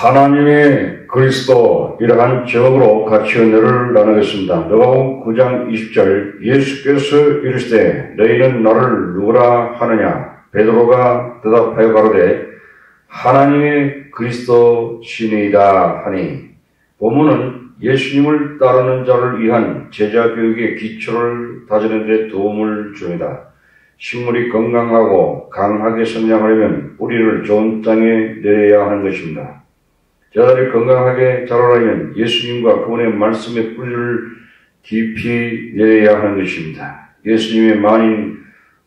하나님의 그리스도 이러한 제목으로 같이 은혜를 나누겠습니다. 누가복음 9장 20절 예수께서 이르시되 너희는 나를 누구라 하느냐? 베드로가 대답하여 가로되 하나님의 그리스도 시니이다 하니, 본문은 예수님을 따르는 자를 위한 제자 교육의 기초를 다지는 데 도움을 줍니다. 식물이 건강하고 강하게 성장하려면 뿌리를 좋은 땅에 내려야 하는 것입니다. 제자들이 건강하게 자라려면 예수님과 그분의 말씀의 뿌리를 깊이 내려야 하는 것입니다. 예수님의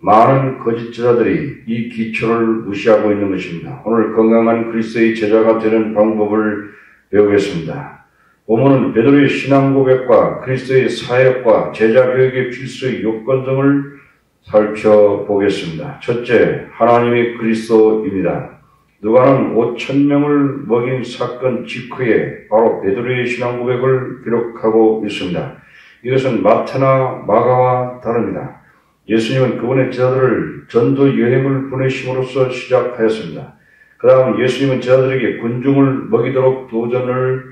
많은 거짓 제자들이 이 기초를 무시하고 있는 것입니다. 오늘 건강한 그리스도의 제자가 되는 방법을 배우겠습니다. 본문은 베드로의 신앙 고백과 그리스도의 사역과 제자 교육의 필수 요건 등을 살펴보겠습니다. 첫째, 하나님의 그리스도입니다. 누가는 5,000명을 먹인 사건 직후에 바로 베드로의 신앙 고백을 기록하고 있습니다. 이것은 마태나 마가와 다릅니다. 예수님은 그분의 제자들을 전도 여행을 보내심으로써 시작하였습니다. 그 다음 예수님은 제자들에게 군중을 먹이도록 도전을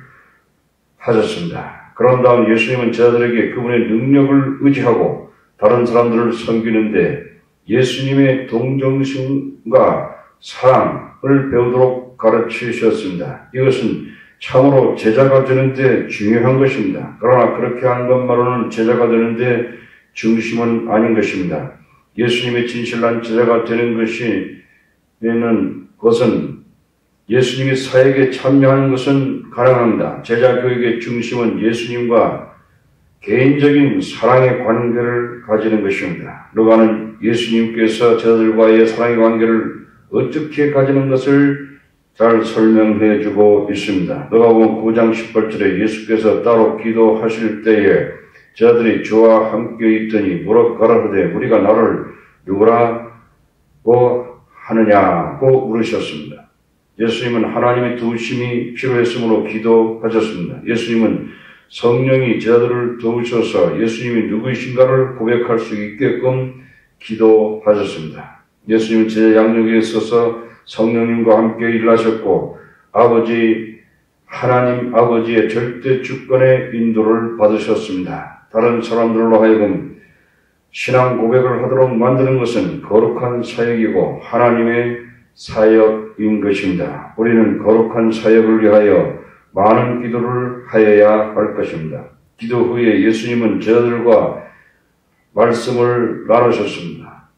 하셨습니다. 그런 다음 예수님은 제자들에게 그분의 능력을 의지하고 다른 사람들을 섬기는데 예수님의 동정심과 사랑을 배우도록 가르치셨습니다. 이것은 참으로 제자가 되는데 중요한 것입니다. 그러나 그렇게 하는 것만으로는 제자가 되는데 중심은 아닌 것입니다. 예수님의 진실한 제자가 되는 것은 예수님의 사역에 참여하는 것은 가능합니다. 제자 교육의 중심은 예수님과 개인적인 사랑의 관계를 가지는 것입니다. 누가는 예수님께서 제자들과의 사랑의 관계를 어떻게 가지는 것을 잘 설명해 주고 있습니다. 누가복음 9장 18절에 예수께서 따로 기도하실 때에 제자들이 주와 함께 있더니 물어 가라사대 우리가 나를 누구라고 하느냐고 물으셨습니다. 예수님은 하나님의 도우심이 필요했으므로 기도하셨습니다. 예수님은 성령이 제자들을 도우셔서 예수님이 누구이신가를 고백할 수 있게끔 기도하셨습니다. 예수님은 제자 양육에 있어서 성령님과 함께 일하셨고 하나님 아버지의 절대 주권의 인도를 받으셨습니다. 다른 사람들로 하여금 신앙 고백을 하도록 만드는 것은 거룩한 사역이고 하나님의 사역인 것입니다. 우리는 거룩한 사역을 위하여 많은 기도를 하여야 할 것입니다. 기도 후에 예수님은 제자들과 말씀을 나누셨습니다.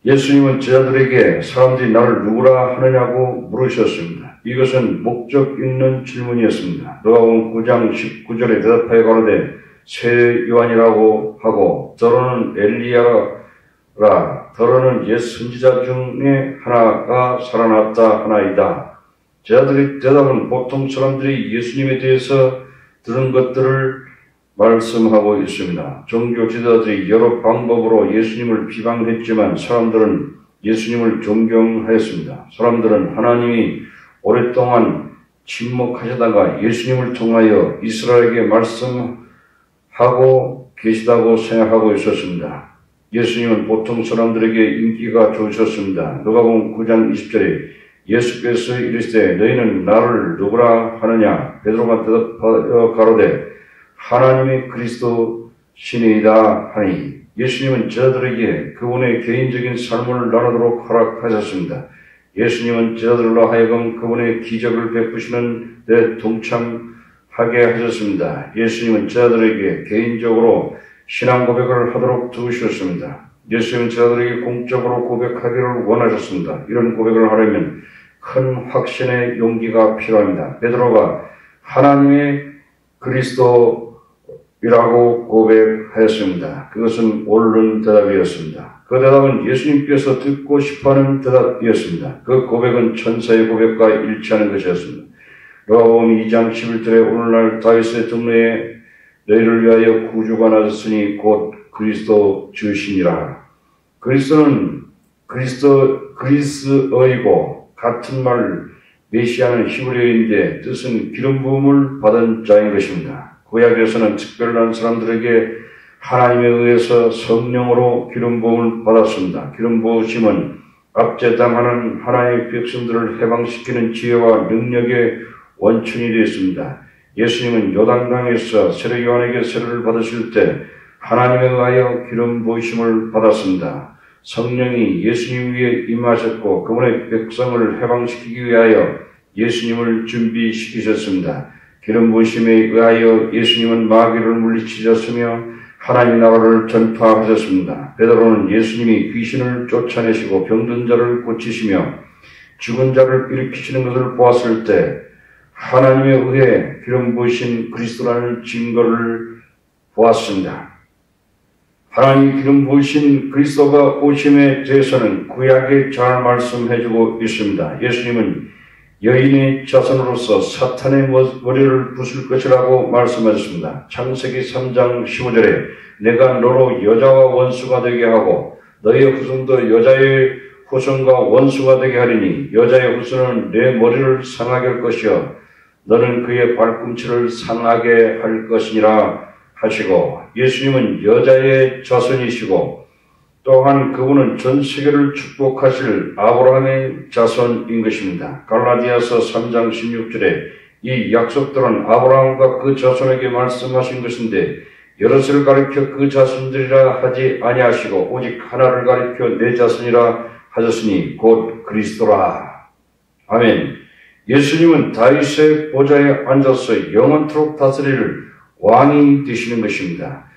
예수님은 제자들에게 사람들이 나를 누구라 하느냐고 물으셨습니다. 이것은 목적 있는 질문이었습니다. 누가복음 9장 19절에 대답하여 가로되 새 요한이라고 하고 더러는 엘리야라 더러는 옛 선지자 중에 하나가 살아났다 하나이다. 제자들의 대답은 보통 사람들이 예수님에 대해서 들은 것들을 말씀하고 있습니다. 종교 지도자들이 여러 방법으로 예수님을 비방했지만 사람들은 예수님을 존경하였습니다. 사람들은 하나님이 오랫동안 침묵하시다가 예수님을 통하여 이스라엘에게 말씀하고 계시다고 생각하고 있었습니다. 예수님은 보통 사람들에게 인기가 좋으셨습니다. 누가복음 9장 20절에 예수께서 이르시되 너희는 나를 누구라 하느냐? 베드로가 대답하여 가로되 하나님의 그리스도 시니이다 하니, 예수님은 제자들에게 그분의 개인적인 삶을 나누도록 허락하셨습니다. 예수님은 제자들로 하여금 그분의 기적을 베푸시는 데 동참하게 하셨습니다. 예수님은 제자들에게 개인적으로 신앙 고백을 하도록 도우셨습니다. 예수님은 제자들에게 공적으로 고백하기를 원하셨습니다. 이런 고백을 하려면 큰 확신의 용기가 필요합니다. 베드로가 하나님의 그리스도이라고 고백하였습니다. 그것은 옳은 대답이었습니다. 그 대답은 예수님께서 듣고 싶어하는 대답이었습니다. 그 고백은 천사의 고백과 일치하는 것이었습니다. 누가복음 2장 11절에 오늘날 다윗의 등로에 너희를 위하여 구주가 나셨으니 곧 그리스도 주시니라. 그리스도는 그리스어이고 같은 말 메시아는 히브리어인데 뜻은 기름 부음을 받은 자인 것입니다. 구약에서는 특별한 사람들에게 하나님에 의해서 성령으로 기름 부음을 받았습니다. 기름 부으심은 압제당하는 하나님의 백성들을 해방시키는 지혜와 능력의 원천이 되었습니다. 예수님은 요단강에서 세례 요한에게 세례를 받으실 때 하나님에 의하여 기름 부으심을 받았습니다. 성령이 예수님 위에 임하셨고 그분의 백성을 해방시키기 위하여 예수님을 준비시키셨습니다. 기름 부으심에 의하여 예수님은 마귀를 물리치셨으며 하나님 나라를 전파하셨습니다. 베드로는 예수님이 귀신을 쫓아내시고 병든 자를 고치시며 죽은 자를 일으키시는 것을 보았을 때 하나님에 의해 기름 부으신 그리스도라는 증거를 보았습니다. 하나님이 기름 부으신 그리스도가 오심에 대해서는 구약에 잘 말씀해주고 있습니다. 예수님은 여인의 자손으로서 사탄의 머리를 부술 것이라고 말씀하셨습니다. 창세기 3장 15절에 내가 너로 여자와 원수가 되게 하고 너의 후손도 여자의 후손과 원수가 되게 하리니 여자의 후손은 내 머리를 상하게 할 것이요 너는 그의 발꿈치를 상하게 할 것이니라 하시고 예수님은 여자의 자손이시고 또한 그분은 전 세계를 축복하실 아브라함의 자손인 것입니다. 갈라디아서 3장 16절에 이 약속들은 아브라함과 그 자손에게 말씀하신 것인데 여럿을 가리켜 그 자손들이라 하지 아니하시고 오직 하나를 가리켜 내 자손이라 하셨으니 곧 그리스도라. 아멘. 예수님은 다윗의 보좌에 앉아서 영원토록 다스릴 왕이 되시는 것입니다.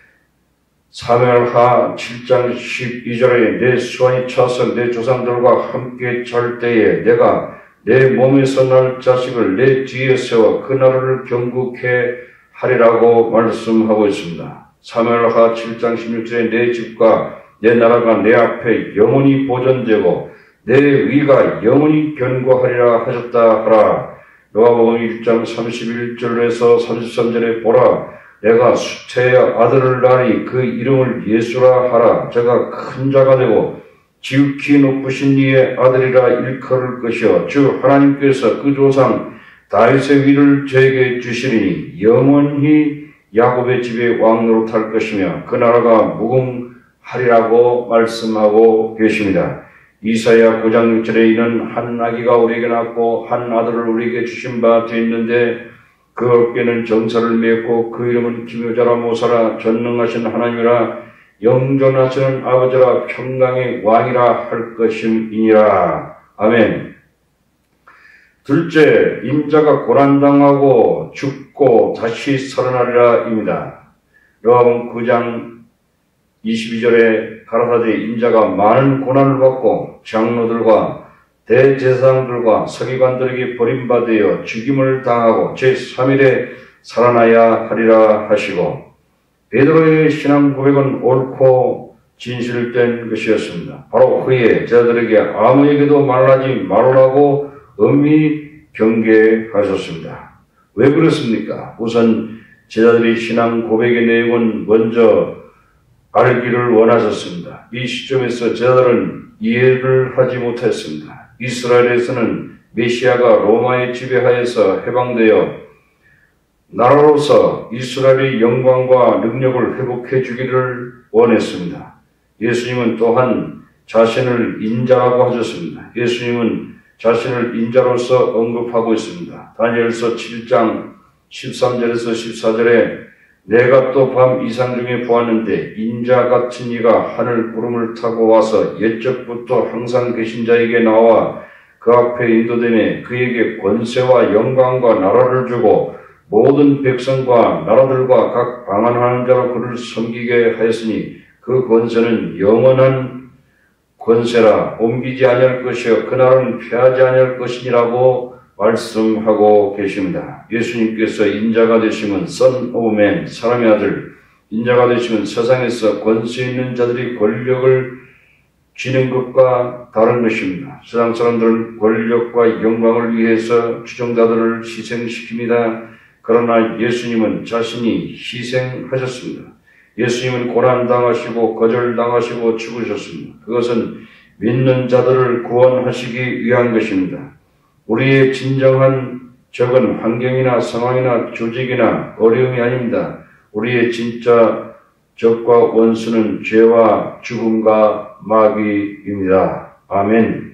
사무엘하 7장 12절에 내 수완이 차서 내 조상들과 함께 잘 때에 내가 내 몸에서 날 자식을 내 뒤에 세워 그 나라를 경국해 하리라고 말씀하고 있습니다. 사무엘하 7장 16절에 내 집과 내 나라가 내 앞에 영원히 보존되고 내 위가 영원히 견고하리라 하셨다 하라. 요한복음 1장 31절에서 33절에 보라 내가 수태의 아들을 낳으니 그 이름을 예수라 하라. 저가 큰 자가 되고 지극히 높으신 이의 아들이라 일컬을 것이요 주 하나님께서 그 조상 다윗의 위를 저에게 주시리니 영원히 야곱의 집에 왕 노릇할 것이며 그 나라가 무궁하리라고 말씀하고 계십니다. 이사야 9장 6절에 이는 한 아기가 우리에게 낳고 한 아들을 우리에게 주신 바 되었는데 그 어깨는 정사를 메었고 그 이름은 기묘자라 모사라 전능하신 하나님이라 영존하시는 아버지라 평강의 왕이라 할 것임이니라. 아멘. 둘째, 인자가 고난당하고 죽고 다시 살아나리라 입니다. 요한복음 9장 22절에 가라사대 인자가 많은 고난을 받고 장로들과 대제사장들과 서기관들에게 버림받아 죽임을 당하고 제3일에 살아나야 하리라 하시고 베드로의 신앙 고백은 옳고 진실된 것이었습니다. 바로 그의 제자들에게 아무에게도 말하지 말으라고 엄히 경계하셨습니다. 왜 그렇습니까? 우선 제자들의 신앙 고백의 내용은 먼저 알기를 원하셨습니다. 이 시점에서 제자들은 이해를 하지 못했습니다. 이스라엘에서는 메시아가 로마의 지배하에서 해방되어 나라로서 이스라엘의 영광과 능력을 회복해 주기를 원했습니다. 예수님은 또한 자신을 인자라고 하셨습니다. 예수님은 자신을 인자로서 언급하고 있습니다. 다니엘서 7장 13절에서 14절에 내가 또 밤 이상 중에 보았는데 인자 같은 이가 하늘 구름을 타고 와서 옛적부터 항상 계신 자에게 나와 그 앞에 인도되매 그에게 권세와 영광과 나라를 주고 모든 백성과 나라들과 각 방언하는 자로 그를 섬기게 하였으니 그 권세는 영원한 권세라 옮기지 아니할 것이요 그 나라는 패하지 아니할 것이니라고 말씀하고 계십니다. 예수님께서 인자가 되시면 Son of Man, 사람의 아들, 인자가 되시면 세상에서 권세 있는 자들이 권력을 쥐는 것과 다른 것입니다. 세상 사람들은 권력과 영광을 위해서 추종자들을 희생시킵니다. 그러나 예수님은 자신이 희생하셨습니다. 예수님은 고난당하시고 거절당하시고 죽으셨습니다. 그것은 믿는 자들을 구원하시기 위한 것입니다. 우리의 진정한 적은 환경이나 상황이나 조직이나 어려움이 아닙니다. 우리의 진짜 적과 원수는 죄와 죽음과 마귀입니다. 아멘.